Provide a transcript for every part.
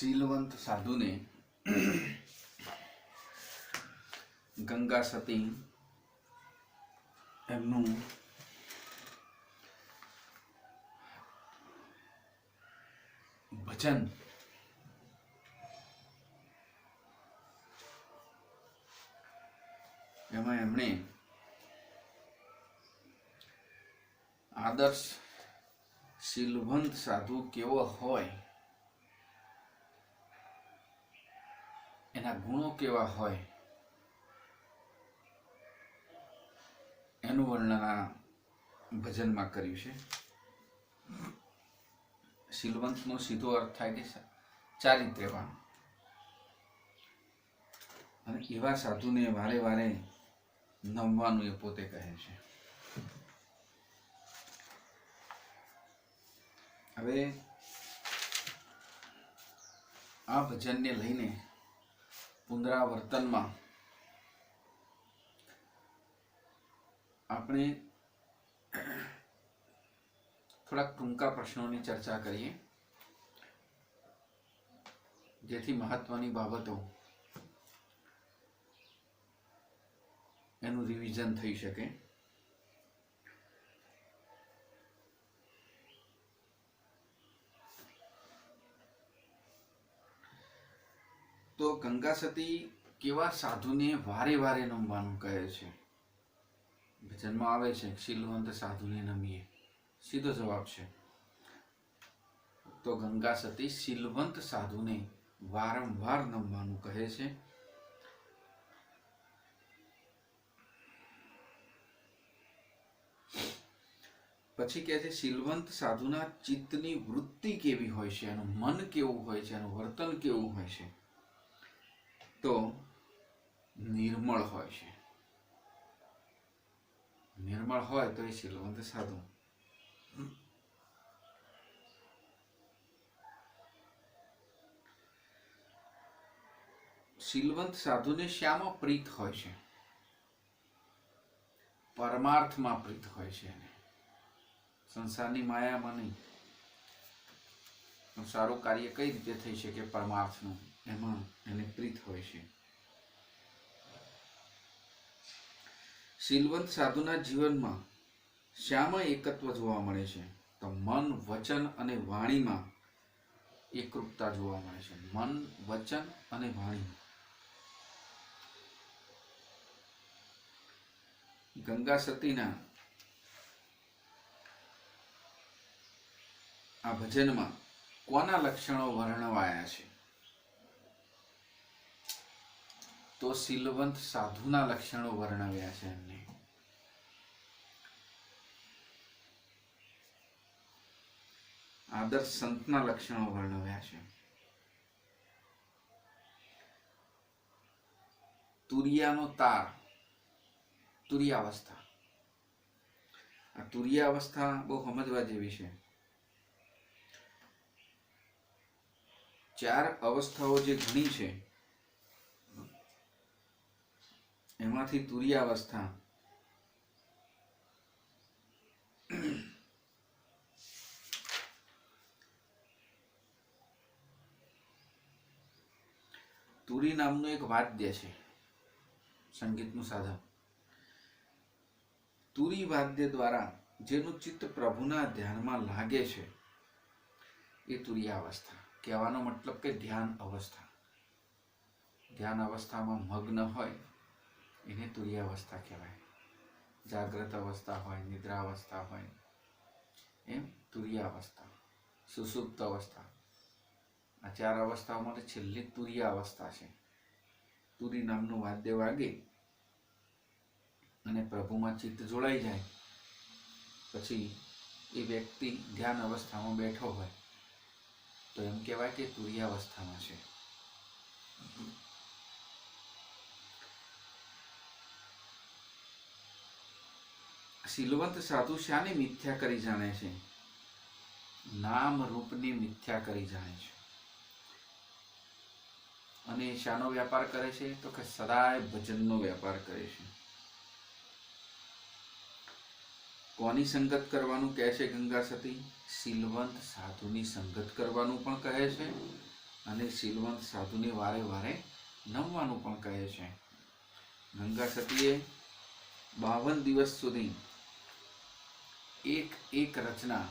शीलवंत साधु ने गंगा सती એમનું ભજન એમાં એમણે આદર્શ શીલવંત સાધુ કેવો હોય, એના ગુણો કેવા હોય, એનું વર્ણન આ ભજનમાં કર્યું છે. શીલવંતનો સીધો અર્થ થાય કે ચારિત્ર્યવાન, અને એવા સાધુને વારે વારે નમવાનું એ પોતે કહે છે. હવે આ ભજનને લઈને પુનરાવર્તનમાં આપણે થોડાક ટૂંકા પ્રશ્નોની ચર્ચા કરીએ, જેથી મહત્વની બાબતો એનું રિવિઝન થઈ શકે. તો ગંગા સતી કેવા સાધુને વારે વારે નમવાનું કહે છે? ભજનમાં આવે છે શીલવંત સાધુને નમીએ, સીધો જવાબ છે. તો ગંગા સતી શીલવંત સાધુને વારંવાર નમવાનું કહે છે. પછી કહે છે શીલવંત સાધુના ચિત્તની વૃત્તિ કેવી હોય છે, એનું મન કેવું હોય છે, એનું વર્તન કેવું હોય છે? તો નિર્મળ હોય છે. નિર્મળ હોય તો એ શીલવંત સાધુ. શીલવંત સાધુને શામાં પ્રીત હોય છે? પરમાર્થમાં પ્રીત હોય છે. એને સંસારની માયામાં નહીં. સારું કાર્ય કઈ રીતે થઈ શકે પરમાર્થનું, એમાં એને પ્રીત હોય છે. શીલવંત સાધુના જીવનમાં શામાં એકત્વ જોવા મળે છે? તો મન, વચન અને વાણીમાં એકરૂપતા જોવા મળે છે. મન, વચન અને વાણી. ગંગા સતીના આ ભજનમાં કોના લક્ષણો વર્ણવાયા છે? તો શીલવંત સાધુના લક્ષણો વર્ણવ્યા છે. એમને આદર્શ સંતના લક્ષણો વર્ણવ્યા છે. તુરિયાનો તાર, તુરિયાવસ્થા. આ તુરિયાવસ્થા બહુ સમજવા જેવી છે. 4 અવસ્થાઓ જે ઘણી છે, એમાંથી તુરિયાવસ્થા તુરી નામનું એક વાદ્ય છે, સંગીતનું સાધન. તુરી વાદ્ય દ્વારા જેનું ચિત્ત પ્રભુના ધ્યાનમાં લાગે છે એ તુરિયાવસ્થા. કહેવાનો મતલબ કે ધ્યાન અવસ્થા. ધ્યાન અવસ્થામાં મગ્ન હોય એને તુરિયાવસ્થા કહેવાય. જાગ્રત અવસ્થા હોય, નિદ્રાવસ્થા હોય, એમ તુરિયાવસ્થા, સુષુપ્ત અવસ્થા. આ 4 અવસ્થાઓમાં છેલ્લી તુરિયાવસ્થા છે. તુરી નામનું વાદ્ય વાગે અને પ્રભુમાં ચિત્ત જોડાઈ જાય પછી એ વ્યક્તિ ધ્યાન અવસ્થામાં બેઠો હોય તો એમ કહેવાય કે તુરિયાવસ્થામાં છે. શીલવંત સાધુ શાને મિથ્યા કરી જાણે છે? નામ રૂપની મિથ્યા કરી જાણે છે. અને શાનો વ્યાપાર કરે છે? તો કે સદાય ભજનનો વ્યાપાર કરે છે. કોની સંગત કરવાનું કહે છે ગંગા સતી? શીલવંત સાધુની સંગત કરવાનું પણ કહે છે અને શીલવંત સાધુને વારે વારે નમવાનું પણ કહે છે. ગંગા સતીએ 52 દિવસ સુધી એક એક રચના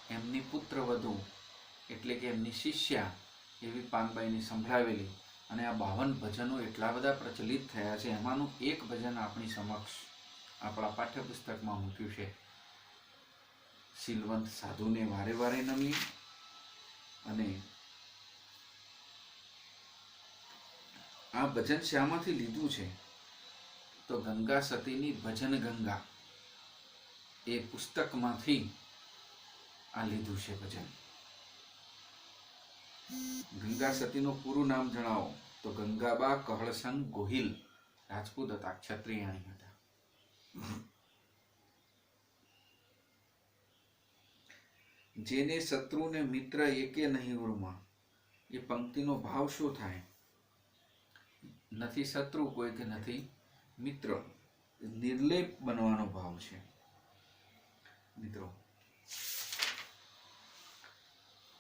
એમની પુત્રવધુ એટલે કે એમની શિષ્યા એવી પાનબાઈને સંભળાવેલી, અને આ 52 ભજનો એટલા બધા પ્રચલિત થયા છે. એમાંનું એક ભજન આપણી સમક્ષ આપણા પાઠ્યપુસ્તકમાં મૂક્યું છે. શીલવંત સાધુને વારે વારે નમી. અને આ ભજન શામાંથી લીધું છે તો ગંગા સતીની ભજન ગંગા એ પુસ્તકમાંથી આ લીધું છે ભજન. ગંગા સતીનું પૂરું નામ જણાવો તો ગંગાબા કહળસંગ ગોહિલ. રાજપૂત હતા, ક્ષત્રિયાણી હતા. જેને શત્રુ ને મિત્ર એકે નહીં ઉર્મા. એ પંક્તિનો ભાવ શું થાય? નથી શત્રુ કોઈ કે નથી મિત્ર, નિર્લેપ બનવાનો ભાવ છે. મિત્રો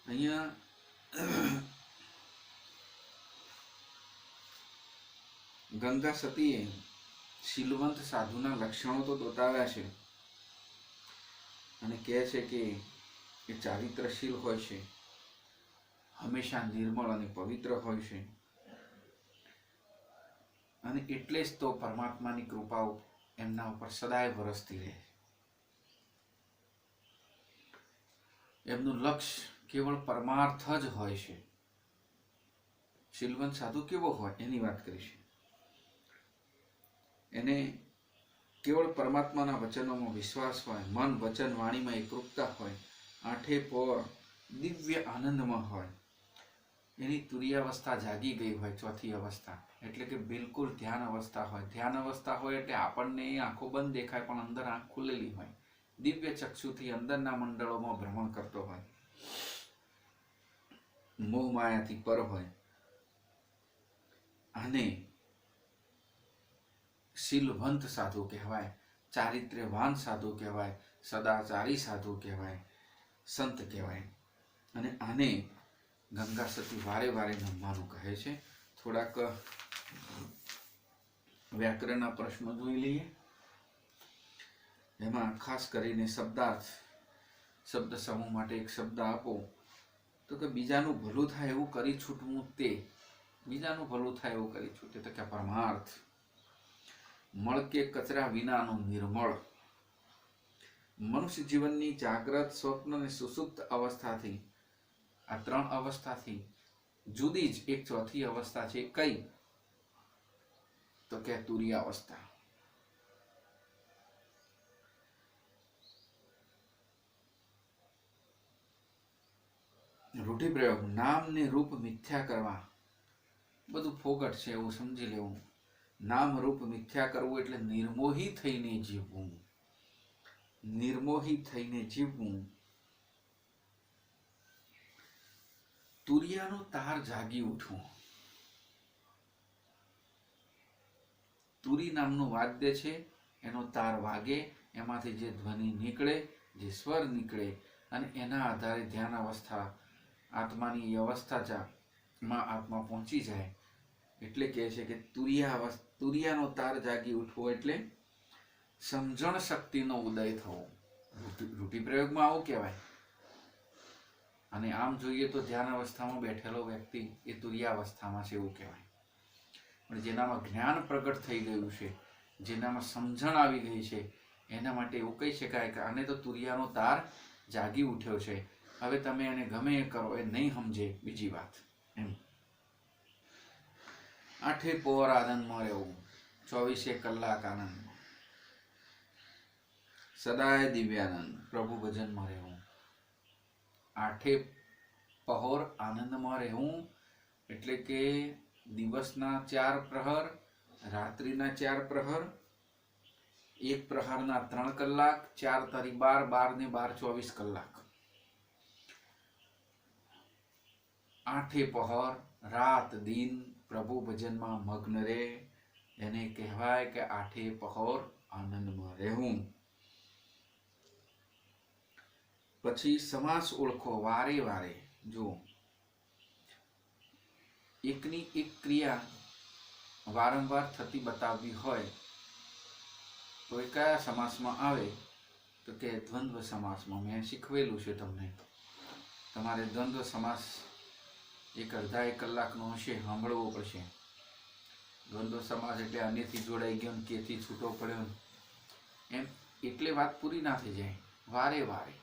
અહીંયા ગંગા સતીએ શીલવંત સાધુના લક્ષણો તો બતાવ્યા છે અને કહે છે કે એ ચારિત્રશીલ હોય છે, હંમેશા નિર્મળ અને પવિત્ર હોય છે, અને એટલે જ તો પરમાત્માની કૃપા એમના ઉપર સદાય વરસતી રહે. એમનું લક્ષ્ય કેવળ પરમાર્થ જ હોય છે. શીલવંત સાધુ કેવો હોય એની વાત કરીશું. એને કેવળ પરમાત્માના વચનોમાં વિશ્વાસ હોય, મન વચન વાણીમાં એકરૂપતા હોય, આઠે પોર દિવ્ય આનંદમાં હોય, એની તુર્યાવસ્થા જાગી ગઈ હોય, ચોથી અવસ્થા એટલે કે બિલકુલ ધ્યાન અવસ્થા હોય. ધ્યાન અવસ્થા હોય એટલે આપણને આંખો બંધ દેખાય પણ અંદર આંખ ખુલેલી હોય, દિવ્ય ચક્ષુથી અંદરના મંડળોમાં ભ્રમણ કરતો હોય, મોહ માયાથી પર હોય. આને શીલવંત સાધુ કહેવાય, ચારિત્ર્યવાન સાધુ કહેવાય, સદાચારી સાધુ કહેવાય, સંત કહેવાય. અને આને ગંગા સતી વારે વારે નમવાનું કહે છે. થોડાક વ્યાકરણના પ્રશ્નો જોઈ લઈએ. એમાં ખાસ કરીને શબ્દાર્થ, શબ્દ સમૂહ માટે એક શબ્દ આપો તો કે બીજાનું ભલું થાય એવું કરી છૂટવું તે. બીજાનું ભલું થાય એવું કરી છૂટે તો કે પરમાર્થ. મળ કે કચરા વિનાનું નિર્મળ. મનુષ્ય જીવનની જાગ્રત, સ્વપ્ન અને સુસુપ્ત અવસ્થાથી, આ 3 અવસ્થાથી જુદી જ એક ચોથી અવસ્થા છે. કઈ? તો કે તુર્યાવસ્થા. રૂઢિપ્રયોગ. નામ ને રૂપ મિથ્યા કરવા. બધું ફોગટ છે એવું સમજી લેવું. નામ રૂપ મિથ્યા કરવું એટલે નિર્મોહી થઈને જીવવું. નિર્મોહી થઈને જીવવું. તુરિયાનો તાર જાગી ઉઠવું. તુરી નામનું વાદ્ય છે, એનો તાર વાગે, એમાંથી જે ધ્વનિ નીકળે, જે સ્વર નીકળે, અને એના આધારે ધ્યાન અવસ્થા, આત્માની અવસ્થામાં આત્મા પહોંચી જાય. એટલે કહે છે કે તુરિયાનો તાર જાગી ઉઠવો એટલે સમજણ શક્તિનો ઉદય થવો. રૂઢિપ્રયોગમાં આવું કહેવાય. અને આમ જોઈએ તો ધ્યાન અવસ્થામાં બેઠેલો વ્યક્તિ એ તુર્યાવસ્થામાં છે એવું કહેવાય. પણ જેનામાં જ્ઞાન પ્રગટ થઈ ગયું છે, જેનામાં સમજણ આવી ગઈ છે, એના માટે એવું કહી શકાય કે આને તો તુરિયાનો તાર જાગી ઉઠ્યો છે. હવે તમે એને ગમે એ કરો, એ નહીં સમજે બીજી વાત એમ. આઠે પોર આનંદમાં રહેવું, 24 કલાક આનંદ, સદાય દિવ્યાનંદ, પ્રભુ ભજનમાં રહેવું. આઠે પહોર આનંદમાં રહેવું એટલે કે દિવસના 4 પ્રહર, રાત્રિના 4 પ્રહર, એક પ્રહરના 3 કલાક, 4 તારી 12, 12 ને 12 24 કલાક. આઠે પહોર રાત દિન પ્રભુ ભજનમાં મગ્ન રહે, એને કહેવાય કે આઠે પહોર આનંદમાં રહેવું. પછી સમાસ ઓળખો વારે વારે. જો એકની એક ક્રિયા વારંવાર થતી બતાવવી હોય તો એ કયા સમાસમાં આવે? તો કે દ્વંદ્વ સમાસમાં. મેં શીખવેલું છે તમને. તમારે દ્વંદ્વ સમાસ એક અડધા 1 કલાકનો હશે, સાંભળવો પડશે. દ્વંદ્વ સમાસ એટલે અન્યથી જોડાઈ ગયો, કેથી છૂટો પડ્યો એમ, એટલે વાત પૂરી ના થઈ જાય. વારે વારે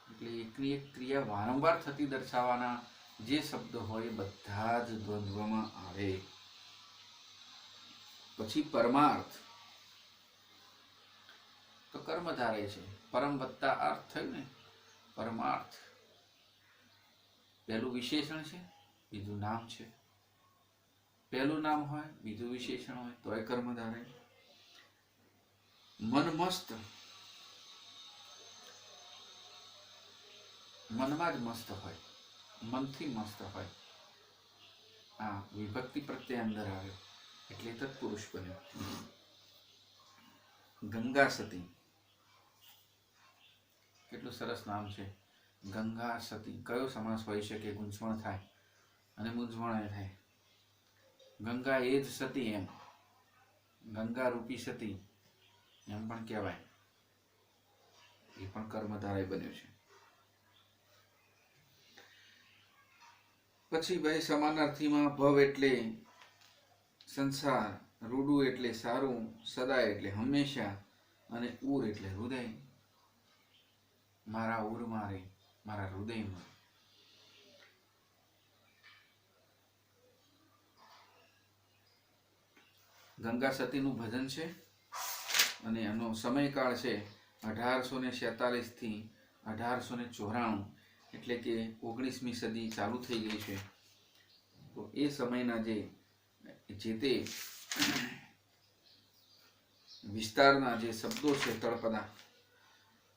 એટલે એકની એક ક્રિયા વારંવાર થતી દર્શાવવાના જે શબ્દ હોય એ બધા જ દ્વંદ્વમાં આવે. પછી પરમાર્થ તો કર્મધારય છે. પરમ વત્તા અર્થ થયું ને, પરમાર્થ. પહેલું વિશેષણ છે, બીજું નામ છે. પહેલું નામ હોય, બીજું વિશેષણ હોય તો એ કર્મધારય. મન મસ્ત, મનમાં જ મસ્ત હોય, મનથી મસ્ત હોય. આ વિભક્તિ પ્રત્યે અંદર આવ્યો એટલે તત્પુરુષ બન્યો. ગંગા સતી, કેટલું સરસ નામ છે, ગંગા સતી. કયો સમાસ હોઈ શકે? ગૂંચવણ થાય અને મૂંઝવણ થાય. ગંગા એ જ સતી, એમ ગંગા રૂપી સતી એમ પણ કહેવાય. એ પણ કર્મધારય બન્યું છે. પછી ભાઈ સમાનાર્થીમાં ભવ એટલે સંસાર, રૂડુ એટલે સારું, સદા એટલે હંમેશા, અને ઉર એટલે હૃદય. મારા ઉર મારે, મારા હૃદયમાં. ગંગા સતીનું ભજન છે અને એનો સમયકાળ છે 1846 થી 1894, એટલે કે 19મી સદી ચાલુ થઈ ગઈ છે. તો એ સમયના જે તે વિસ્તારના જે શબ્દો છે તળપદા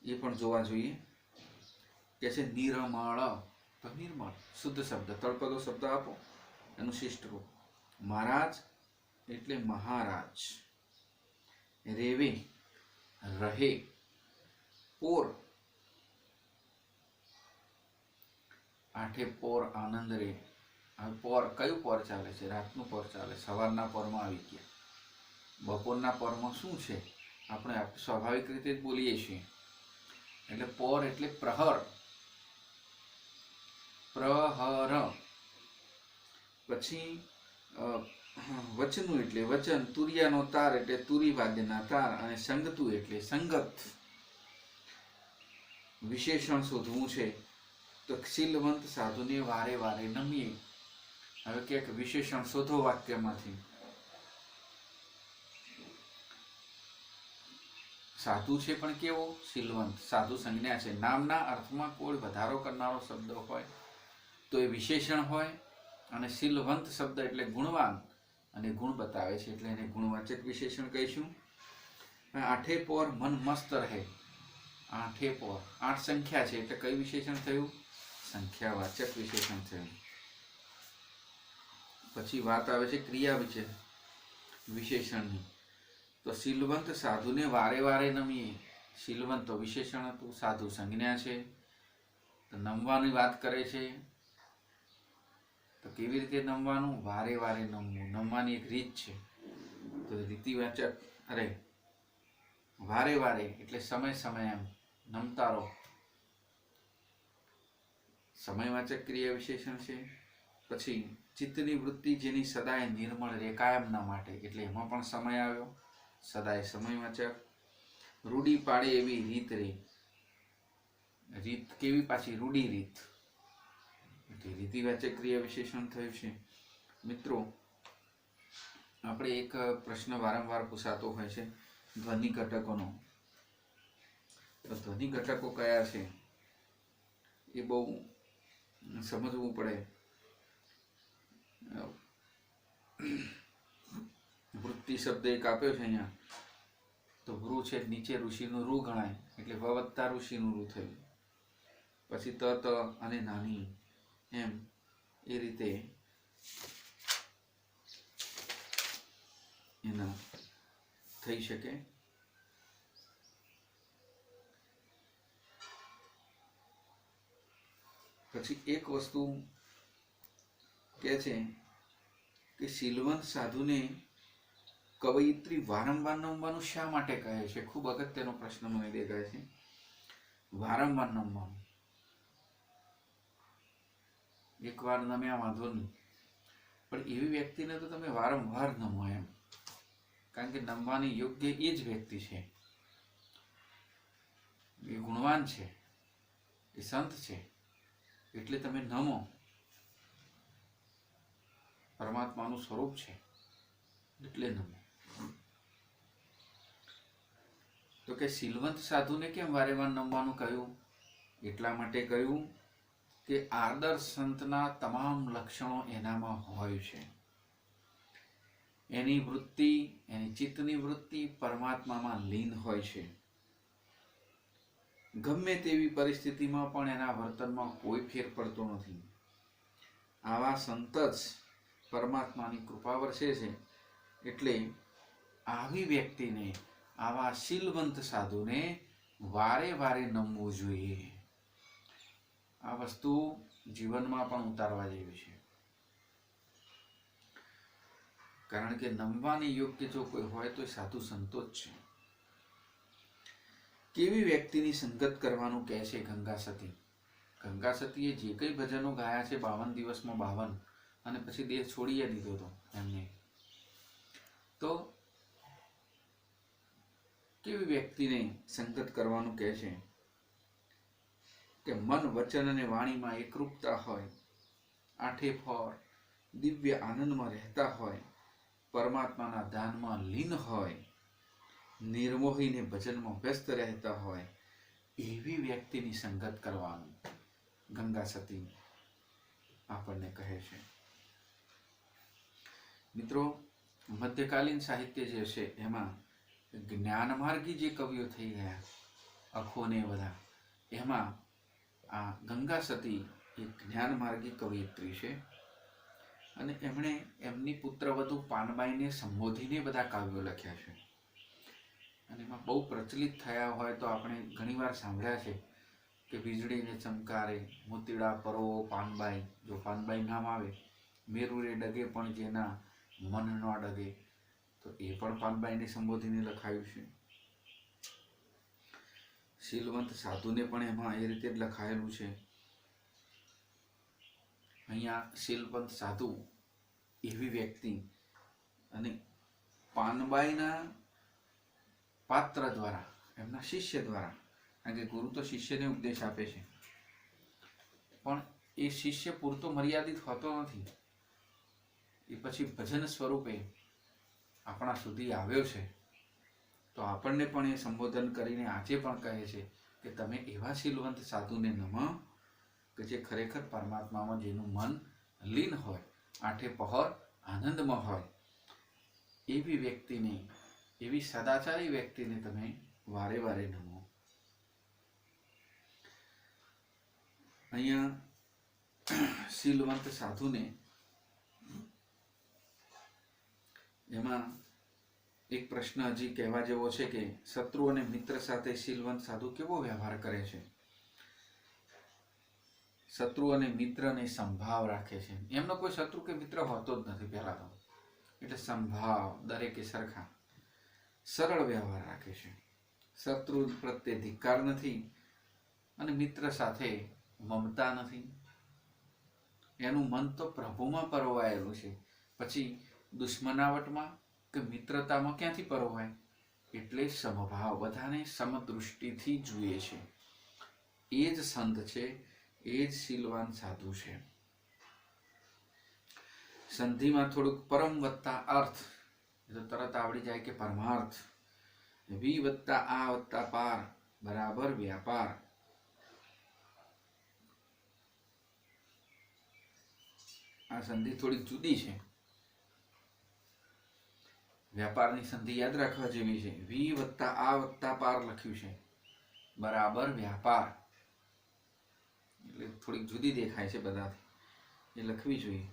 એ પણ જોવા જોઈએ. કે છે નિર્મળ, તો નિર્મળ શુદ્ધ શબ્દ. તળપદો શબ્દ આપો, એનું શિષ્ટ રૂપ. મહારાજ એટલે મહારાજ. રેવે રહે. પોર આઠે પોર આનંદ રે. હવે પોર કયું પોર ચાલે છે? રાતનું પોર ચાલે. સવારના પોરમાં આવી ગયા. બપોરના પોરમાં શું છે? આપણે સ્વાભાવિક રીતે જ બોલીએ છીએ. એટલે પોર એટલે પ્રહર. પ્રહર. પછી વચનું એટલે વચન. તુરિયાનો તાર એટલે તુરી વાદ્યના તાર. અને સંગતું એટલે સંગત. વિશેષણ શોધવું છે તો શીલવંત સાધુને વારે વારે નમીએ. હવે ક્યાંક વિશેષણ શોધો વાક્યમાંથી. સાધુ છે પણ કેવો? શીલવંત. સાધુ સંજ્ઞા છે. નામના અર્થમાં કોઈ વધારો કરનારો શબ્દ હોય તો એ વિશેષણ હોય. અને શીલવંત શબ્દ એટલે ગુણવાન અને ગુણ બતાવે છે એટલે એને ગુણવાચક વિશેષણ કહીશું. આઠે પોર મન મસ્ત રહે. આઠે પોર, 8 સંખ્યા છે એટલે કઈ વિશેષણ થયું? સંખ્યાવાચક વિશેષણ થયું. પછી વાત આવે છે ક્રિયા વિશે વિશેષણની. તો શીલવંત સાધુને વારે વારે નમીએ. શીલવંત તો વિશેષણ હતું, સાધુ સંજ્ઞા છે. તો નમવાની વાત કરે છે. તો કેવી રીતે નમવાનું? વારે વારે નમવું. નમવાની એક રીત છે. તો રીતિવાચક, અરે વારે વારે એટલે સમય સમય એમ નમતા રહો. સમયવાચક ક્રિયા વિશેષણ છે. પછી ચિત્તની વૃત્તિ જેની સદાય નિર્મળ રહે, કાયમના માટે, એટલે એમાં પણ સમય આવ્યો. સદાય સમયવાચક. રૂડી પાડે એવી રીત રે. રીત કેવી? પાછી રૂડી રીત. રીતિવાચક ક્રિયા વિશેષણ થયું છે. મિત્રો, આપણે એક પ્રશ્ન વારંવાર પૂછાતો હોય છે ધ્વનિ ઘટકોનો. તો ધ્વનિ ઘટકો કયા છે એ બહુ સમજવું પડે. વૃત્તિ શબ્દ એક આપ્યો છે અહીંયા. તો વૃ છે નીચે ઋષિનું રૂ ગણાય એટલે વત્તા ઋષિનું રૂ થયું. પછી ત અને નાની એમ એ રીતે એના થઈ શકે. પછી એક વસ્તુ કે છે કે શીલવંત સાધુને કવયિત્રી વારંવાર નમવાનું શા માટે કહે છે? ખૂબ અગત્યનો પ્રશ્ન મને દેખાય છે. વારંવાર નમવાનું, એકવાર નમ્યા વાંધો નહીં, પણ એવી વ્યક્તિને તો તમે વારંવાર નમો એમ, કારણ કે નમવાની યોગ્ય એ જ વ્યક્તિ છે, એ ગુણવાન છે, એ સંત છે, એટલે તમે નમો. પરમાત્માનું સ્વરૂપ છે એટલે નમો. તો કે શીલવંત સાધુને કેમ વારેવાર નમવાનું કહ્યું? એટલા માટે કહ્યું કે આદર્શ સંતના તમામ લક્ષણો એનામાં હોય છે. એની વૃત્તિ, એની ચિત્તની વૃત્તિ પરમાત્મામાં લીન હોય છે. ગમે તેવી પરિસ્થિતિમાં પણ એના વર્તનમાં કોઈ ફેર પડતો નથી. આવા સંત જ પરમાત્માની કૃપા વરસે છે. એટલે આવી વ્યક્તિને, આવા શીલવંત સાધુને વારે વારે નમવું જોઈએ. આ વસ્તુ જીવનમાં પણ ઉતારવા જેવી છે, કારણ કે નમવાની યોગ્ય જો કોઈ હોય તો સાધુ સંતો જ છે. કેવી વ્યક્તિની સંગત કરવાનું કહે છે ગંગા સતી? ગંગા સતીએ જે કંઈ ભજનો ગાયા છે 52 દિવસમાં 52, અને પછી દેહ છોડીએ દીધો હતો એમને, તો કેવી વ્યક્તિને સંગત કરવાનું કહે છે? કે મન, વચન અને વાણીમાં એકરૂપતા હોય, આઠે ફોર દિવ્ય આનંદમાં રહેતા હોય, પરમાત્માના ધ્યાનમાં લીન હોય, નિર્મોહીને ભજનમાં વ્યસ્ત રહેતા હોય, એવી વ્યક્તિની સંગત કરવાનું ગંગા સતી આપણને કહે છે. મિત્રો, મધ્યકાલીન સાહિત્ય જે છે એમાં જ્ઞાનમાર્ગી જે કવિઓ થઈ ગયા, અખોને બધા, એમાં આ ગંગા સતી એક જ્ઞાનમાર્ગી કવિયત્રી છે. અને એમણે એમની પુત્રવધુ પાનબાઈને સંબોધીને બધા કાવ્યો લખ્યા છે. અને એમાં બહુ પ્રચલિત થયા હોય તો આપણે ઘણીવાર સાંભળ્યા છે કે વીજળીને ચમકારે મોતીડા પરોવો પાનબાઈ. જો પાનબાઈ નામ આવે, મેરુરે ડગે પણ જેના મન ન ડગે, તો એ પણ પાનબાઈને સંબોધીને લખાયું છે. શીલવંત સાધુને પણ એમાં એ રીતે જ લખાયેલું છે. અહીંયા શીલવંત સાધુ એવી વ્યક્તિ, અને પાનબાઈના પાત્ર દ્વારા, એમના શિષ્ય દ્વારા, કારણ કે ગુરુ તો શિષ્યને ઉપદેશ આપે છે, પણ એ શિષ્ય પૂરતો મર્યાદિત હોતો નથી. એ પછી ભજન સ્વરૂપે આપણા સુધી આવ્યો છે, તો આપણને પણ એ સંબોધન કરીને આજે પણ કહે છે કે તમે એવા શીલવંત સાધુને નમો કે જે ખરેખર પરમાત્મામાં જેનું મન લીન હોય, આઠે પહોર આનંદમાં હોય, એવી વ્યક્તિને, એવી સદાચારી વ્યક્તિને તમે વારે વારે નમો. અહીંયા શીલવંત સાધુને એમાં એક પ્રશ્ન હજી કહેવા જેવો છે કે શત્રુ અને મિત્ર સાથે શીલવંત સાધુ કેવો વ્યવહાર કરે છે? શત્રુ અને મિત્રને સંભાવ રાખે છે. એમનો કોઈ શત્રુ કે મિત્ર હોતો જ નથી પહેલા તો, એટલે સંભાવ, દરેકે સરખા, સરળ વ્યવહાર રાખે છે. શત્રુ પ્રત્યે ધિક્કાર નથી, અને મિત્ર સાથે મમતા નથી. એનું મન તો પ્રભુમાં પરોવાયેલું છે, પછી દુશ્મનાવટમાં કે મિત્રતામાં ક્યાંથી પરોવાય? એટલે સમભાવ, બધાને સમદૃષ્ટિથી જુએ છે. એ જ સંત છે, એ જ શીલવાન સાધુ છે. સંધિમાં થોડુંક પરમ વત્તા અર્થ તો તરત આવડી જાય કે પરમાર્થ. વી વત્તા આ વત્તા પાર બરાબર વ્યાપાર. આ સંધિ થોડીક જુદી છે. વ્યાપારની સંધિ યાદ રાખવા જેવી છે. વી વત્તા આ વત્તા પાર લખ્યું છે, બરાબર વ્યાપાર, એટલે થોડીક જુદી દેખાય છે બધાથી, એ લખવી જોઈએ.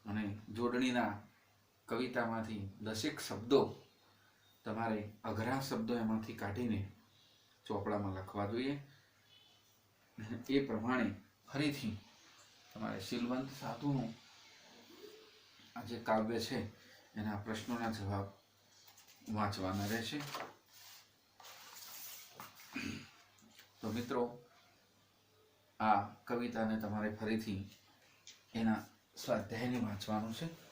અને જોડણીના કવિતામાંથી 10 શબ્દો તમારે અઘરા શબ્દો એમાંથી કાઢીને ચોપડામાં લખવા જોઈએ. એ પ્રમાણે ફરીથી તમારે શીલવંત સાધુનું આ જે કાવ્ય છે એના પ્રશ્નોના જવાબ વાંચવાના રહેશે. તો મિત્રો, આ કવિતાને તમારે ફરીથી એના સ્વાધ્યાયને વાંચવાનું છે.